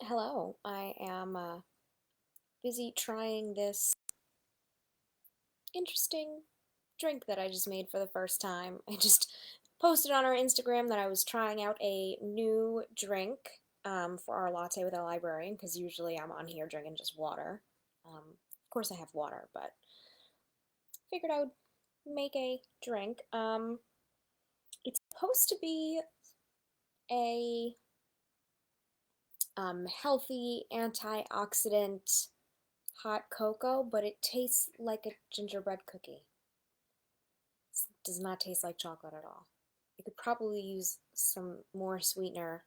Hello, I am busy trying this interesting drink that I just made for the first time. I just posted on our Instagram that I was trying out a new drink for our latte with a librarian because usually I'm on here drinking just water. Of course, I have water, but figured I would make a drink. It's supposed to be a healthy antioxidant hot cocoa, but it tastes like a gingerbread cookie. It does not taste like chocolate at all. I could probably use some more sweetener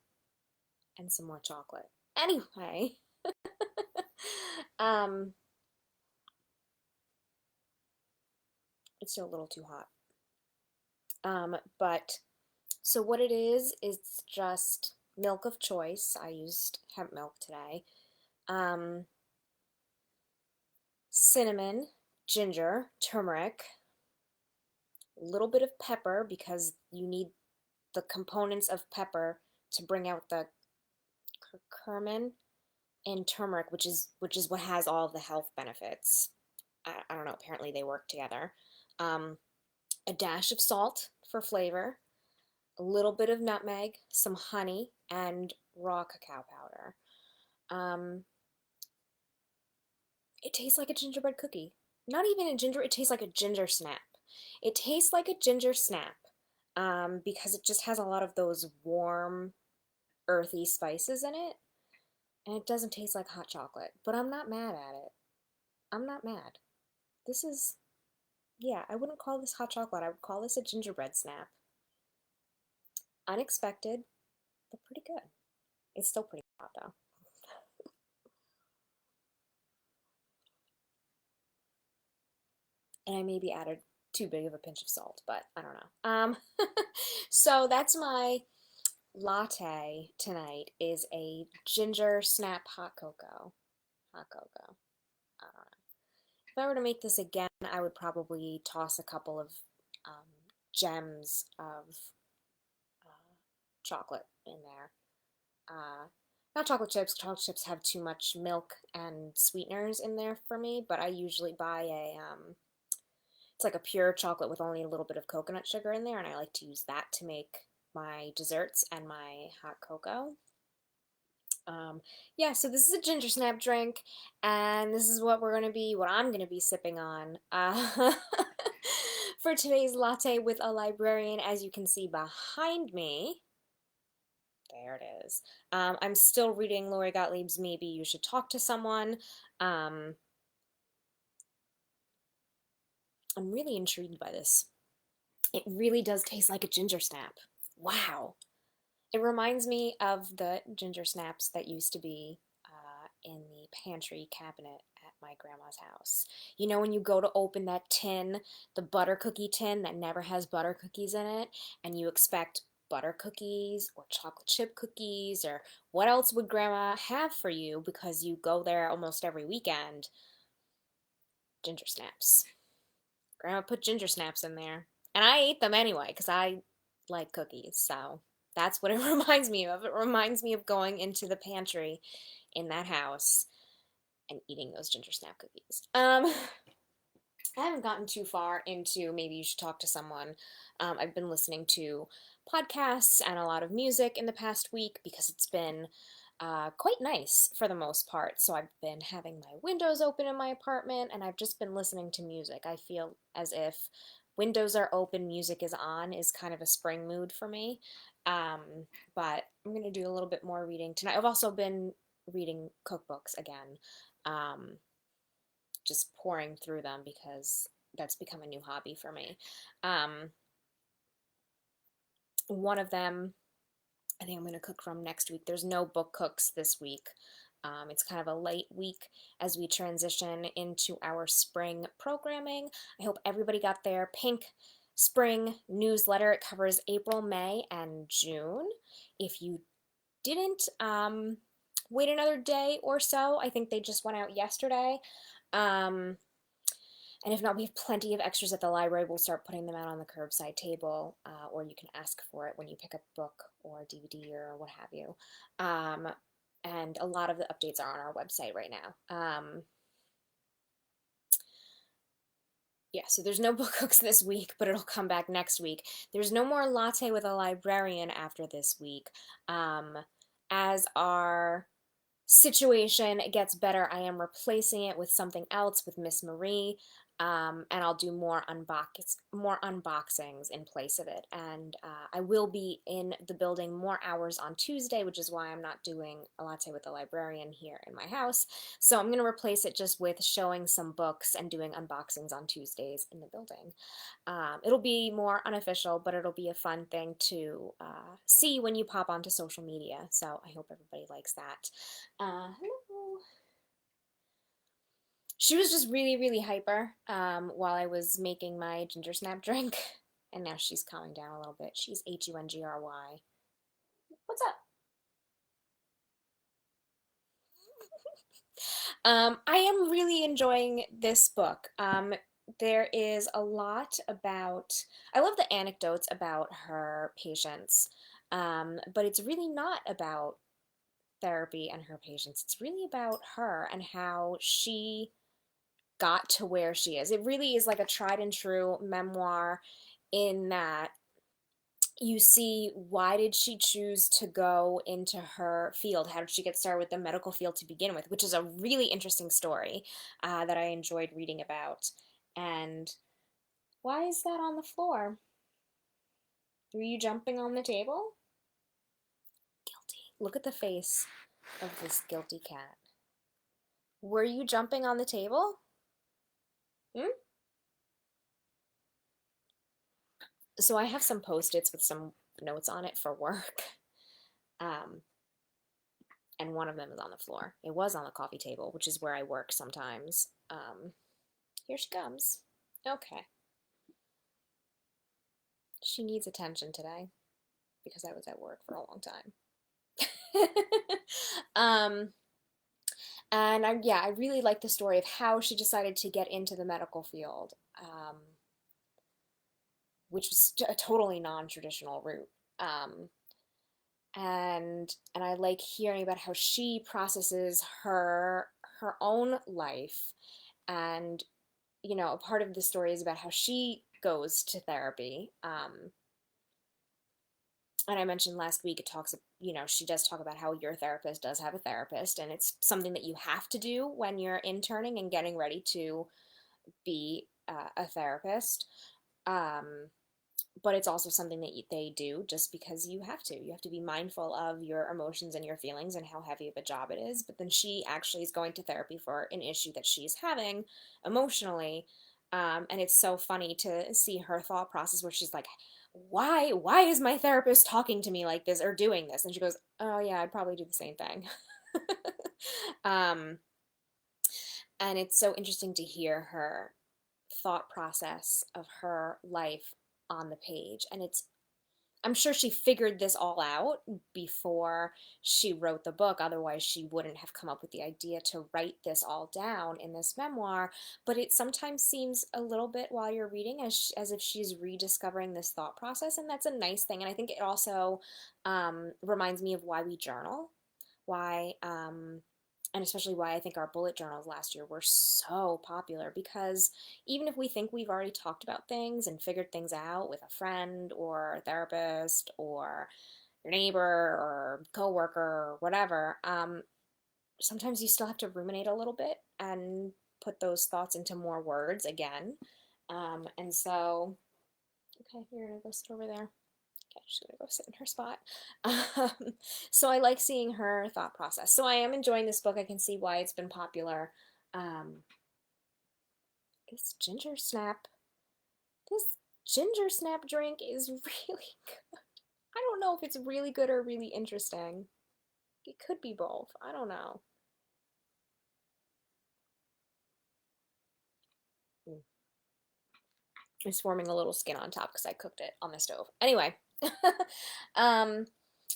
and some more chocolate. Anyway, um, it's still a little too hot. But so what it is, it's just milk of choice. I used hemp milk today. Um, Cinnamon, ginger, turmeric, a little bit of pepper because you need the components of pepper to bring out the curcumin and turmeric, which is what has all of the health benefits. I don't know. Apparently, they work together. Um, a dash of salt for flavor, a little bit of nutmeg, some honey, and raw cacao powder. Um, it tastes like a gingerbread cookie. Not even a ginger. It tastes like a ginger snap. It tastes like a ginger snap because it just has a lot of those warm, earthy spices in it, and it doesn't taste like hot chocolate. But I'm not mad at it. I'm not mad. This is, yeah, I wouldn't call this hot chocolate. I would call this a gingerbread snap. Unexpected, but pretty good. It's still pretty hot though. And I maybe added too big of a pinch of salt, but I don't know. So that's my latte tonight is a ginger snap hot cocoa. Hot cocoa. I don't know. If I were to make this again, I would probably toss a couple of um, gems of chocolate in there. Uh, Not chocolate chips. Chocolate chips have too much milk and sweeteners in there for me, but I usually buy it's like a pure chocolate with only a little bit of coconut sugar in there, and I like to use that to make my desserts and my hot cocoa. Um, yeah, so this is a ginger snap drink, and this is what I'm gonna be sipping on for today's latte with a librarian. As you can see behind me, there it is. I'm still reading Lori Gottlieb's Maybe You Should Talk to Someone. Um, I'm really intrigued by this. It really does taste like a ginger snap. Wow. It reminds me of the ginger snaps that used to be in the pantry cabinet at my grandma's house. You know, when you go to open that tin, the butter cookie tin that never has butter cookies in it, and you expect butter cookies or chocolate chip cookies or what else would grandma have for you because you go there almost every weekend? Ginger snaps. Grandma put ginger snaps in there. And I ate them anyway because I like cookies. So that's what it reminds me of. It reminds me of going into the pantry in that house and eating those ginger snap cookies. I haven't gotten too far into maybe you should talk to someone. I've been listening to podcasts and a lot of music in the past week because it's been quite nice for the most part. So I've been having my windows open in my apartment and I've just been listening to music. I feel as if windows are open, music is on, is kind of a spring mood for me. Um, but I'm going to do a little bit more reading tonight. I've also been reading cookbooks again. Um, just pouring through them because that's become a new hobby for me. Um, One of them, I think I'm going to cook from next week. There's no book cooks this week. It's kind of a light week as we transition into our spring programming. I hope everybody got their pink spring newsletter. It covers April, May, and June. If you didn't, wait another day or so. I think they just went out yesterday. Um, And if not, we have plenty of extras at the library. We'll start putting them out on the curbside table, or you can ask for it when you pick up a book or a DVD or what have you. Um, and a lot of the updates are on our website right now. Yeah, so there's no book hooks this week, but it'll come back next week. There's no more Latte with a Librarian after this week. As our situation gets better, I am replacing it with something else with Miss Marie, and I'll do more unboxings in place of it. And I will be in the building more hours on Tuesday, which is why I'm not doing a Latte with the Librarian here in my house. So I'm going to replace it just with showing some books and doing unboxings on Tuesdays in the building. It'll be more unofficial, but it'll be a fun thing to see when you pop onto social media. So I hope everybody likes that. Hello. She was just really, really hyper while I was making my ginger snap drink, and now she's calming down a little bit. She's Hungry. What's up? I am really enjoying this book. There is a lot about, I love the anecdotes about her patients, but it's really not about therapy and her patients. It's really about her and how she got to where she is. It really is like a tried and true memoir in that you see why did she choose to go into her field? How did she get started with the medical field to begin with? Which is a really interesting story that I enjoyed reading about. And why is that on the floor? Were you jumping on the table? Guilty. Look at the face of this guilty cat. Were you jumping on the table? Hmm? So I have some post-its with some notes on it for work. Um, and one of them is on the floor. It was on the coffee table, which is where I work sometimes. Here she comes. Okay. She needs attention today because I was at work for a long time. um, and yeah, I really like the story of how she decided to get into the medical field, which was a totally non-traditional route. Um, and I like hearing about how she processes her own life, and a part of the story is about how she goes to therapy. And I mentioned last week, it talks, she does talk about how your therapist does have a therapist, and it's something that you have to do when you're interning and getting ready to be a therapist. Um, but it's also something that they do just because you have to. You have to be mindful of your emotions and your feelings and how heavy of a job it is. But then she actually is going to therapy for an issue that she's having emotionally. And it's so funny to see her thought process where she's like, why is my therapist talking to me like this or doing this? And she goes, oh yeah, I'd probably do the same thing. um, and it's so interesting to hear her thought process of her life on the page. And I'm sure she figured this all out before she wrote the book. Otherwise, she wouldn't have come up with the idea to write this all down in this memoir. But it sometimes seems a little bit while you're reading as if she's rediscovering this thought process. And that's a nice thing. And I think it also reminds me of why we journal, why and especially why I think our bullet journals last year were so popular, because even if we think we've already talked about things and figured things out with a friend or a therapist or your neighbor or coworker or whatever, sometimes you still have to ruminate a little bit and put those thoughts into more words again. And so, okay, you're gonna go sit over there. Okay, she's gonna go sit in her spot. So I like seeing her thought process. So I am enjoying this book. I can see why it's been popular. Um, this ginger snap, this ginger snap drink is really good. I don't know if it's really good or really interesting. It could be both. I don't know. Mm. It's forming a little skin on top because I cooked it on the stove. Anyway, um,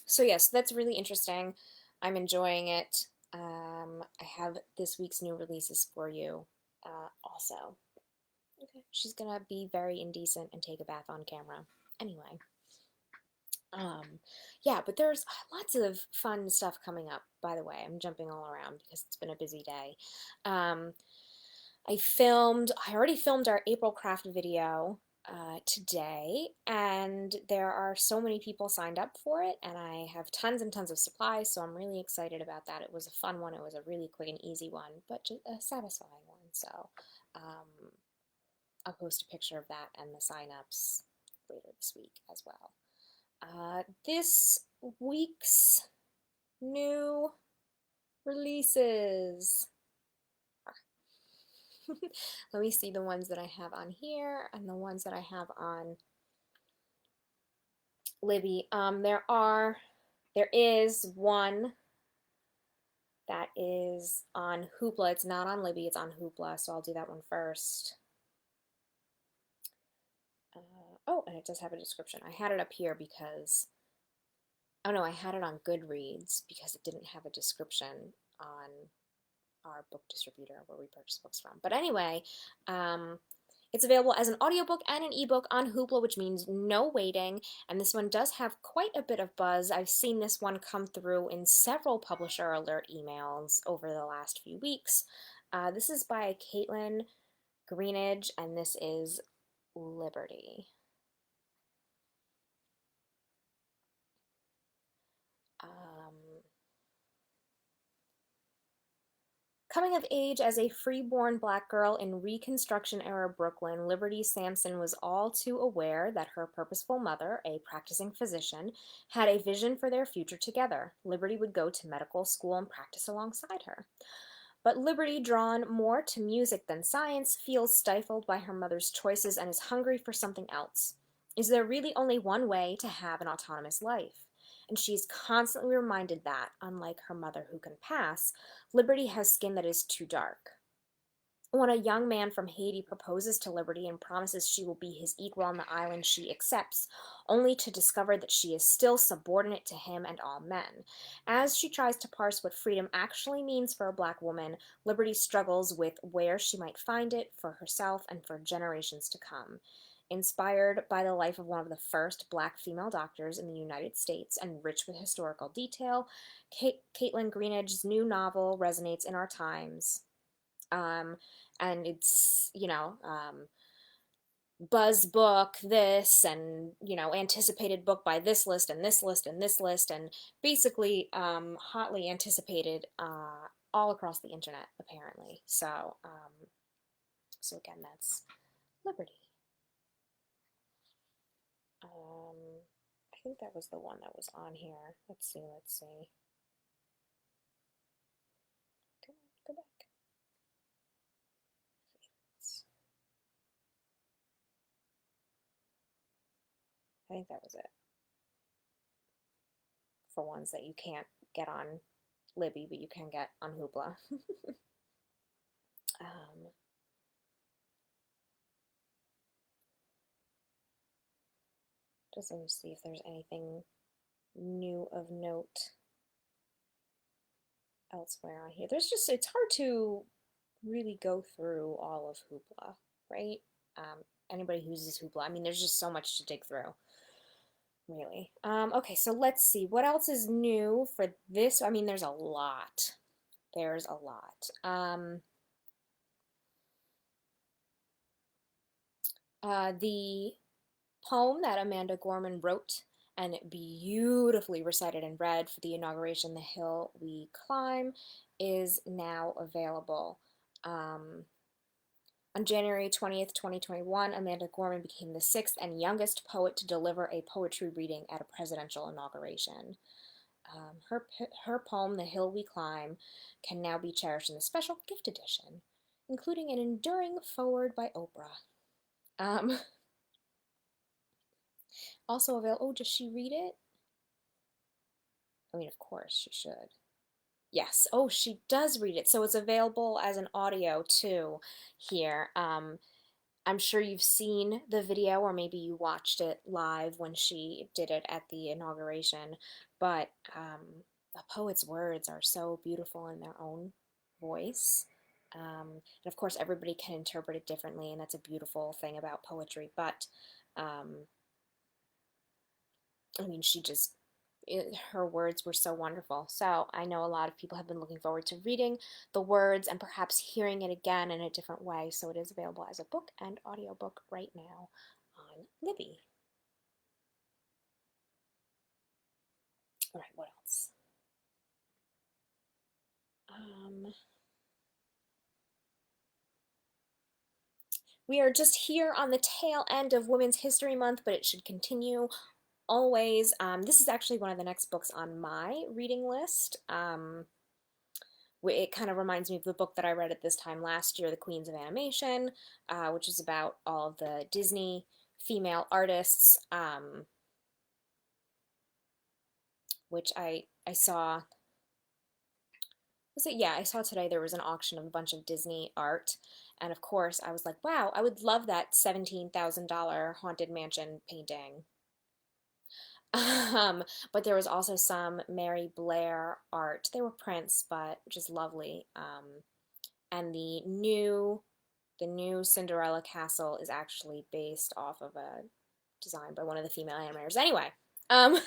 so yes, that's really interesting. I'm enjoying it. I have this week's new releases for you, also. Okay, she's gonna be very indecent and take a bath on camera. Anyway, Um, yeah, but there's lots of fun stuff coming up, by the way. I'm jumping all around because it's been a busy day. Um, I already filmed our April craft video today, and there are so many people signed up for it, and I have tons and tons of supplies, so I'm really excited about that. It was a fun one. It was a really quick and easy one, but just a satisfying one. So um, I'll post a picture of that and the sign-ups later this week as well. This week's new releases. Let me see the ones that I have on here and the ones that I have on Libby. There is one that is on Hoopla. It's not on Libby, it's on Hoopla, so I'll do that one first. Oh, and it does have a description. I had it up here because, oh no, I had it on Goodreads because it didn't have a description on our book distributor where we purchase books from. But anyway, it's available as an audiobook and an ebook on Hoopla, which means no waiting. And this one does have quite a bit of buzz. I've seen this one come through in several publisher alert emails over the last few weeks. This is by Caitlin Greenidge, and this is Liberty. Coming of age as a freeborn black girl in Reconstruction-era Brooklyn, Liberty Sampson was all too aware that her purposeful mother, a practicing physician, had a vision for their future together. Liberty would go to medical school and practice alongside her. But Liberty, drawn more to music than science, feels stifled by her mother's choices and is hungry for something else. Is there really only one way to have an autonomous life? And she is constantly reminded that, unlike her mother who can pass, Liberty has skin that is too dark. When a young man from Haiti proposes to Liberty and promises she will be his equal on the island, she accepts, only to discover that she is still subordinate to him and all men. As she tries to parse what freedom actually means for a black woman, Liberty struggles with where she might find it for herself and for generations to come. Inspired by the life of one of the first black female doctors in the United States and rich with historical detail, Caitlin Greenidge's new novel resonates in our times. Um, and it's, buzz book this and, anticipated book by this list and this list and this list, and basically hotly anticipated all across the internet, apparently. So again, that's Liberty. I think that was the one that was on here. Let's see. Come on, go back. I think that was it. For ones that you can't get on Libby, but you can get on Hoopla. Just let me see if there's anything new of note elsewhere on here. It's hard to really go through all of Hoopla, right? Anybody who uses Hoopla, I mean, there's just so much to dig through, really. Okay, so let's see. What else is new for this? I mean, there's a lot. There's a lot. The poem that Amanda Gorman wrote and beautifully recited and read for the inauguration, The Hill We Climb, is now available. On January 20th, 2021, Amanda Gorman became the sixth and youngest poet to deliver a poetry reading at a presidential inauguration. Her poem, The Hill We Climb, can now be cherished in the special gift edition, including an enduring foreword by Oprah. Also available. Oh, does she read it? I mean, of course she should. Yes. Oh, she does read it. So it's available as an audio too here. I'm sure you've seen the video, or maybe you watched it live when she did it at the inauguration. But the poet's words are so beautiful in their own voice. And of course, everybody can interpret it differently, and that's a beautiful thing about poetry. But I mean, her words were so wonderful. So I know a lot of people have been looking forward to reading the words and perhaps hearing it again in a different way. So it is available as a book and audiobook right now on Libby. All right, what else? We are just here on the tail end of Women's History Month, but it should continue always. This is actually one of the next books on my reading list. It kind of reminds me of the book that I read at this time last year, The Queens of Animation, which is about all of the Disney female artists, which I saw. Was it? Yeah, I saw today there was an auction of a bunch of Disney art. And of course, I was like, wow, I would love that $17,000 Haunted Mansion painting. Um, but there was also some Mary Blair art. They were prints, but just lovely. And the new Cinderella castle is actually based off of a design by one of the female animators. Anyway, um,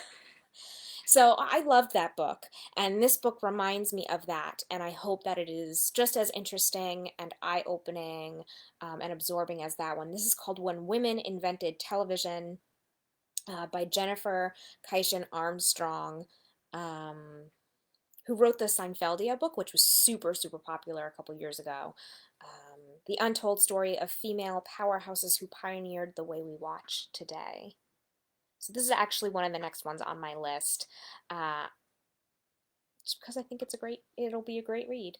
so I loved that book, and this book reminds me of that, and I hope that it is just as interesting and eye-opening and absorbing as that one. This is called When Women Invented Television by Jennifer Keishan Armstrong, um, who wrote the Seinfeldia book, which was super, super popular a couple years ago. The untold story of female powerhouses who pioneered the way we watch today. So this is actually one of the next ones on my list, just because I think it'll be a great read.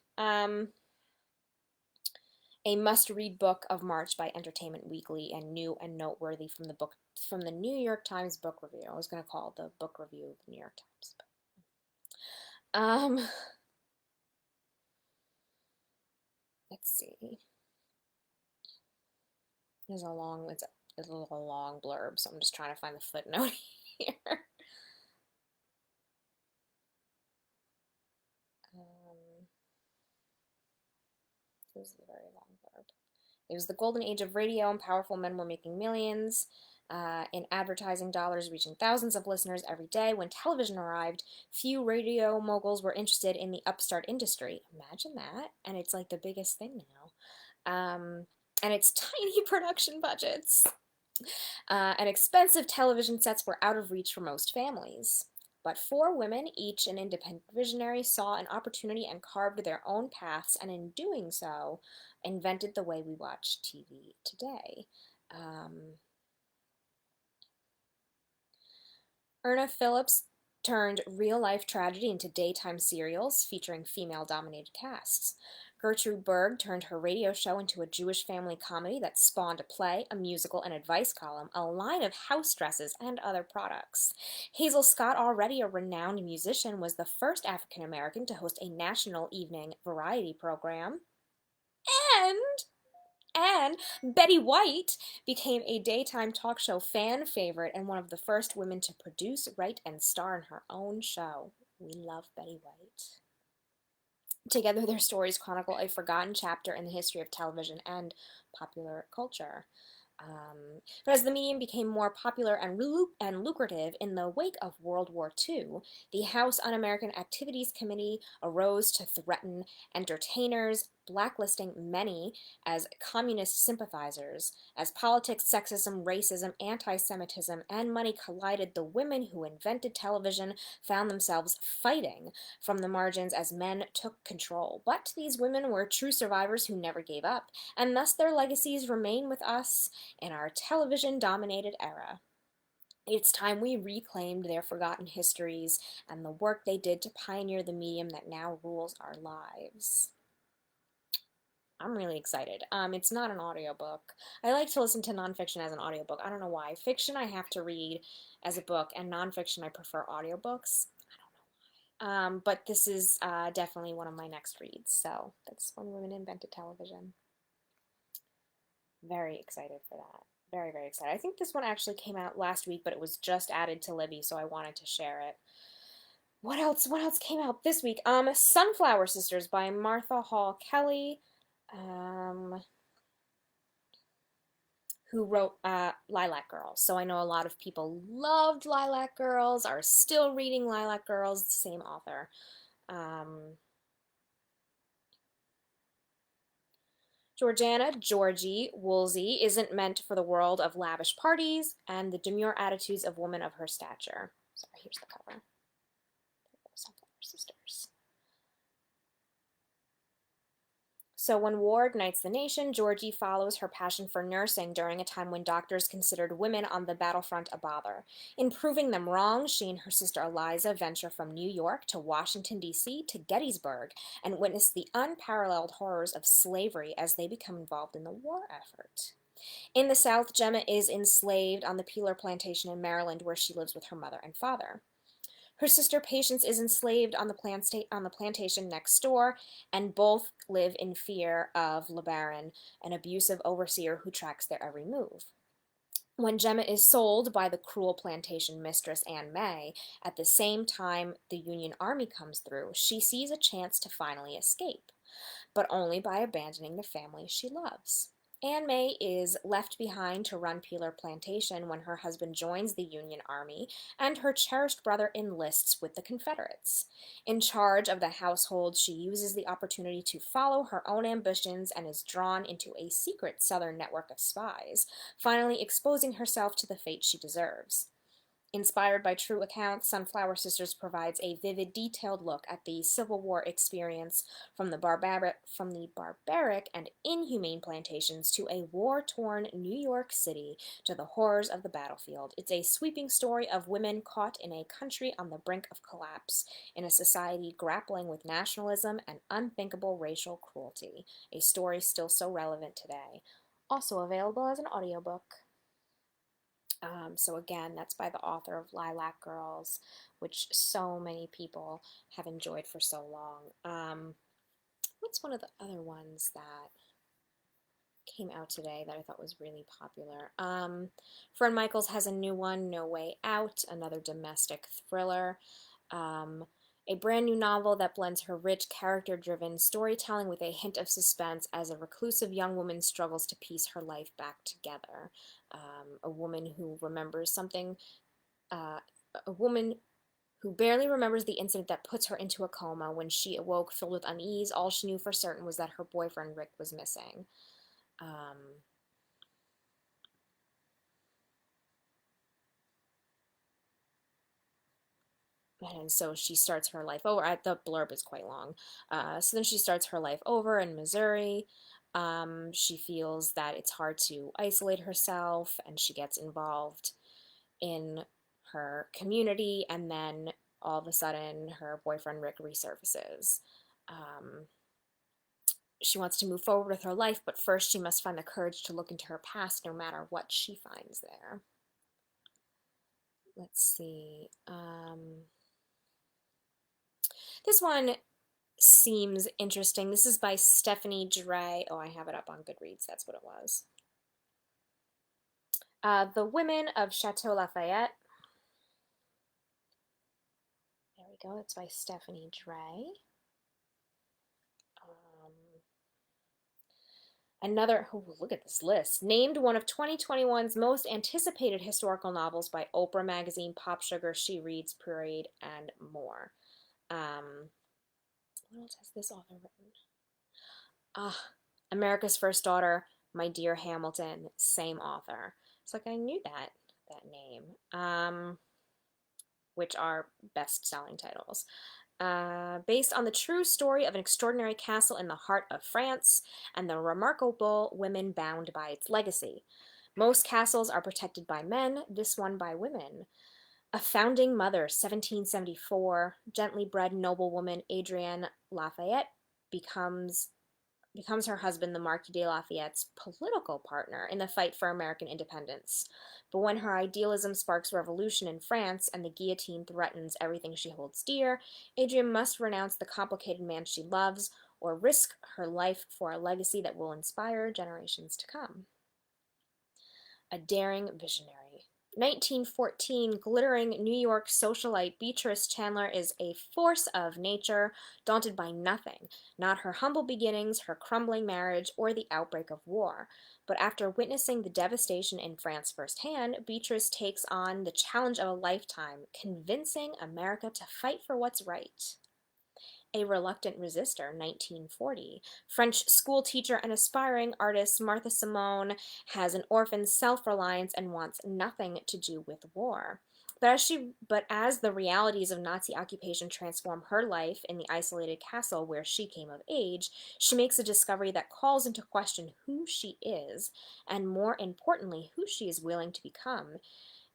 A must-read book of March by Entertainment Weekly and new and noteworthy from the New York Times Book Review. I was going to call it the book review of the New York Times. Let's see. It's a long blurb, so I'm just trying to find the footnote here. This is a very long blurb. It was the golden age of radio, and powerful men were making millions in advertising dollars, reaching thousands of listeners every day. When television arrived, few radio moguls were interested in the upstart industry. Imagine that. And it's like the biggest thing now. And it's tiny production budgets. And expensive television sets were out of reach for most families. But four women, each an independent visionary, saw an opportunity and carved their own paths, and in doing so, invented the way we watch TV today. Erna Phillips turned real-life tragedy into daytime serials featuring female-dominated casts. Gertrude Berg turned her radio show into a Jewish family comedy that spawned a play, a musical, an advice column, a line of house dresses, and other products. Hazel Scott, already a renowned musician, was the first African American to host a national evening variety program. And Betty White became a daytime talk show fan favorite and one of the first women to produce, write, and star in her own show. We love Betty White. Together, their stories chronicle a forgotten chapter in the history of television and popular culture. But as the medium became more popular and lucrative in the wake of World War II, the House Un-American Activities Committee arose to threaten entertainers, blacklisting many as communist sympathizers. As politics, sexism, racism, anti-Semitism, and money collided, the women who invented television found themselves fighting from the margins as men took control. But these women were true survivors who never gave up, and thus their legacies remain with us in our television-dominated era. It's time we reclaimed their forgotten histories and the work they did to pioneer the medium that now rules our lives. I'm really excited. It's not an audiobook. I like to listen to nonfiction as an audiobook. I don't know why. Fiction I have to read as a book, and nonfiction I prefer audiobooks. I don't know why. But this is definitely one of my next reads. So that's When Women Invented Television. Very excited for that. Very, very excited. I think this one actually came out last week, but it was just added to Libby, so I wanted to share it. What else? What else came out this week? Sunflower Sisters by Martha Hall Kelly. who wrote Lilac Girls. So I know a lot of people loved Lilac Girls, are still reading Lilac Girls, the same author. Georgie, Woolsey, isn't meant for the world of lavish parties and the demure attitudes of women of her stature. Sorry, here's the cover. Sunflower Sisters. So when war ignites the nation, Georgie follows her passion for nursing during a time when doctors considered women on the battlefront a bother. In proving them wrong, she and her sister Eliza venture from New York to Washington, D.C. to Gettysburg and witness the unparalleled horrors of slavery as they become involved in the war effort. In the South, Gemma is enslaved on the Peeler Plantation in Maryland, where she lives with her mother and father. Her sister Patience is enslaved on the plantation next door, and both live in fear of Librarian, an abusive overseer who tracks their every move. When Gemma is sold by the cruel plantation mistress Anne May, at the same time the Union Army comes through, she sees a chance to finally escape, but only by abandoning the family she loves. Anne May is left behind to run Peeler Plantation when her husband joins the Union Army and her cherished brother enlists with the Confederates. In charge of the household, she uses the opportunity to follow her own ambitions and is drawn into a secret Southern network of spies, finally exposing herself to the fate she deserves. Inspired by true accounts, Sunflower Sisters provides a vivid, detailed look at the Civil War experience from the barbaric and inhumane plantations to a war-torn New York City to the horrors of the battlefield. It's a sweeping story of women caught in a country on the brink of collapse, in a society grappling with nationalism and unthinkable racial cruelty. A story still so relevant today. Also available as an audiobook. So again, that's by the author of Lilac Girls, which so many people have enjoyed for so long. What's one of the other ones that came out today that I thought was really popular? Fern Michaels has a new one, No Way Out, another domestic thriller. A brand new novel that blends her rich, character-driven storytelling with a hint of suspense as a reclusive young woman struggles to piece her life back together. A woman who remembers something, a woman who barely remembers the incident that puts her into a coma. When she awoke filled with unease, all she knew for certain was that her boyfriend Rick was missing. And so she starts her life over. The blurb is quite long. So then she starts her life over in Missouri. She feels that it's hard to isolate herself, and she gets involved in her community, and then all of a sudden her boyfriend Rick resurfaces. She wants to move forward with her life, but first she must find the courage to look into her past no matter what she finds there. Let's see. This one seems interesting. This is by Stephanie Dray. Oh, I have it up on Goodreads. That's what it was. The Women of Chateau Lafayette. There we go. It's by Stephanie Dray. Look at this list. Named one of 2021's most anticipated historical novels by Oprah Magazine, Pop Sugar, She Reads, Parade, and more. What else has this author written? America's First Daughter, My Dear Hamilton, same author. It's like I knew that name, which are best-selling titles. Based on the true story of an extraordinary castle in the heart of France and the remarkable women bound by its legacy. Most castles are protected by men, this one by women. A founding mother, 1774, gently bred noblewoman Adrienne Lafayette becomes her husband, the Marquis de Lafayette's political partner in the fight for American independence. But when her idealism sparks revolution in France and the guillotine threatens everything she holds dear, Adrienne must renounce the complicated man she loves or risk her life for a legacy that will inspire generations to come. A daring visionary. 1914, glittering New York socialite Beatrice Chandler is a force of nature, daunted by nothing, not her humble beginnings, her crumbling marriage, or the outbreak of war. But after witnessing the devastation in France firsthand, Beatrice takes on the challenge of a lifetime, convincing America to fight for what's right. A Reluctant Resister, 1940. French schoolteacher and aspiring artist Martha Simone has an orphaned self-reliance and wants nothing to do with war. But as the realities of Nazi occupation transform her life in the isolated castle where she came of age, she makes a discovery that calls into question who she is, and more importantly, who she is willing to become.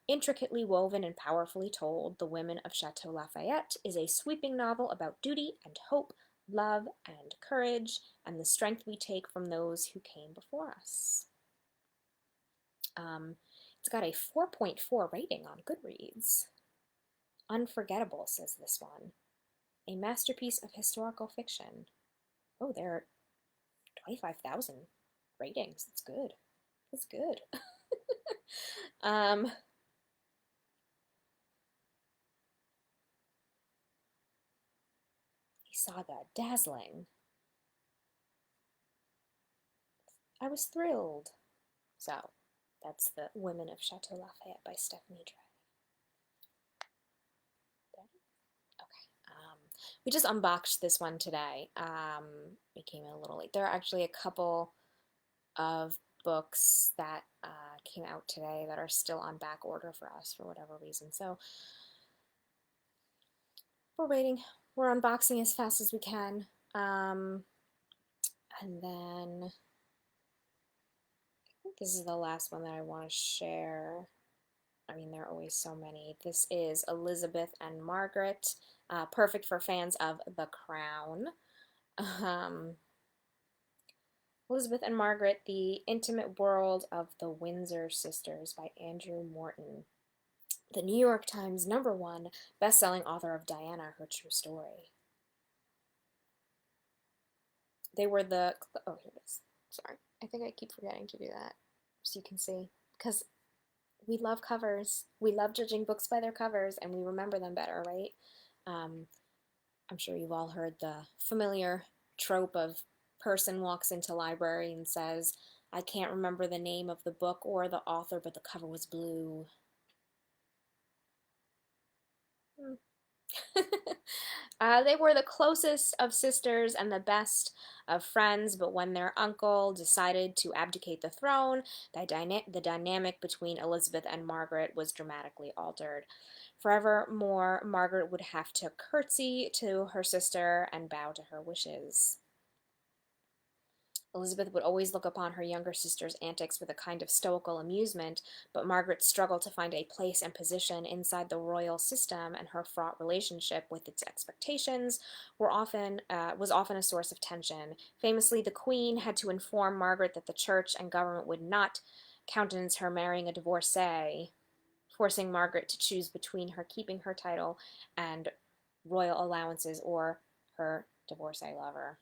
Intricately woven and powerfully told, The Women of Chateau Lafayette is a sweeping novel about duty and hope, love and courage, and the strength we take from those who came before us. It's got a 4.4 rating on Goodreads. Unforgettable, says this one. A masterpiece of historical fiction. Oh, there are 25,000 ratings. That's good. That's good. Saga, dazzling. I was thrilled. So, that's The Women of Chateau Lafayette by Stephanie Dre. Okay. We just unboxed this one today. It came in a little late. There are actually a couple of books that came out today that are still on back order for us for whatever reason. So, we're waiting. We're unboxing as fast as we can. And then I think this is the last one that I want to share. I mean, there are always so many. This is Elizabeth and Margaret, perfect for fans of The Crown. Elizabeth and Margaret, The Intimate World of the Windsor Sisters by Andrew Morton. The New York Times #1 best-selling author of Diana, Her True Story. They were the... Oh, here it is. Sorry. I think I keep forgetting to do that, so you can see. Because we love covers. We love judging books by their covers, and we remember them better, right? I'm sure you've all heard the familiar trope of person walks into library and says, I can't remember the name of the book or the author, but the cover was blue. They were the closest of sisters and the best of friends, but when their uncle decided to abdicate the throne, the dynamic between Elizabeth and Margaret was dramatically altered. Forevermore, Margaret would have to curtsy to her sister and bow to her wishes. Elizabeth would always look upon her younger sister's antics with a kind of stoical amusement, but Margaret's struggle to find a place and position inside the royal system and her fraught relationship with its expectations was often a source of tension. Famously, the Queen had to inform Margaret that the church and government would not countenance her marrying a divorcee, forcing Margaret to choose between her keeping her title and royal allowances or her divorcee lover.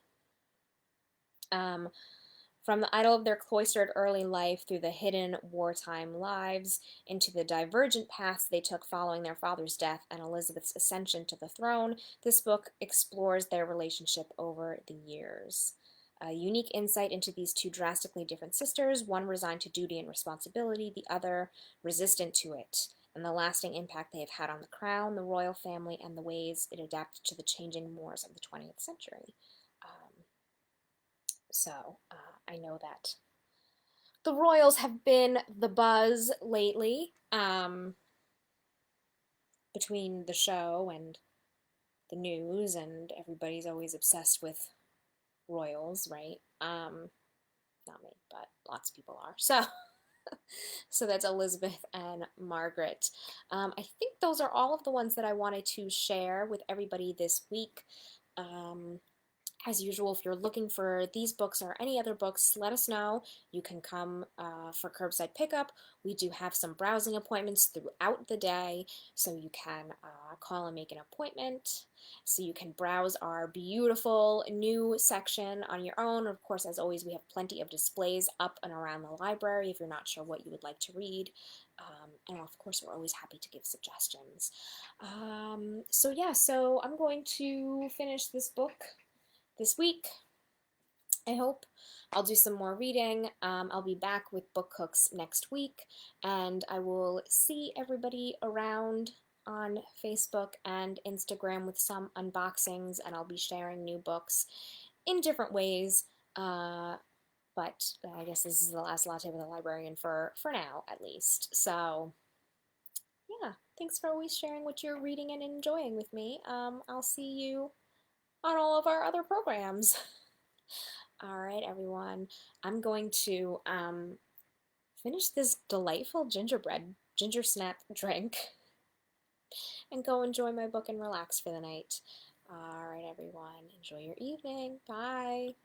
From the idyll of their cloistered early life through the hidden wartime lives into the divergent paths they took following their father's death and Elizabeth's ascension to the throne, this book explores their relationship over the years. A unique insight into these two drastically different sisters, one resigned to duty and responsibility, the other resistant to it, and the lasting impact they have had on the crown, the royal family, and the ways it adapted to the changing mores of the 20th century. So I know that the royals have been the buzz lately, between the show and the news, and everybody's always obsessed with royals, right? Not me, but lots of people are. So that's Elizabeth and Margaret. I think those are all of the ones that I wanted to share with everybody this week. As usual, if you're looking for these books or any other books, let us know. You can come for curbside pickup. We do have some browsing appointments throughout the day, so you can call and make an appointment. So you can browse our beautiful new section on your own. Of course, as always, we have plenty of displays up and around the library if you're not sure what you would like to read. And of course, we're always happy to give suggestions. So I'm going to finish this book this week, I hope. I'll do some more reading. I'll be back with book hooks next week, and I will see everybody around on Facebook and Instagram with some unboxings, and I'll be sharing new books in different ways. But I guess this is the last Latte with a Librarian for now, at least. So, yeah, thanks for always sharing what you're reading and enjoying with me. I'll see you on all of our other programs. All right, everyone. I'm going to finish this delightful ginger snap drink and go enjoy my book and relax for the night. All right, everyone. Enjoy your evening. Bye.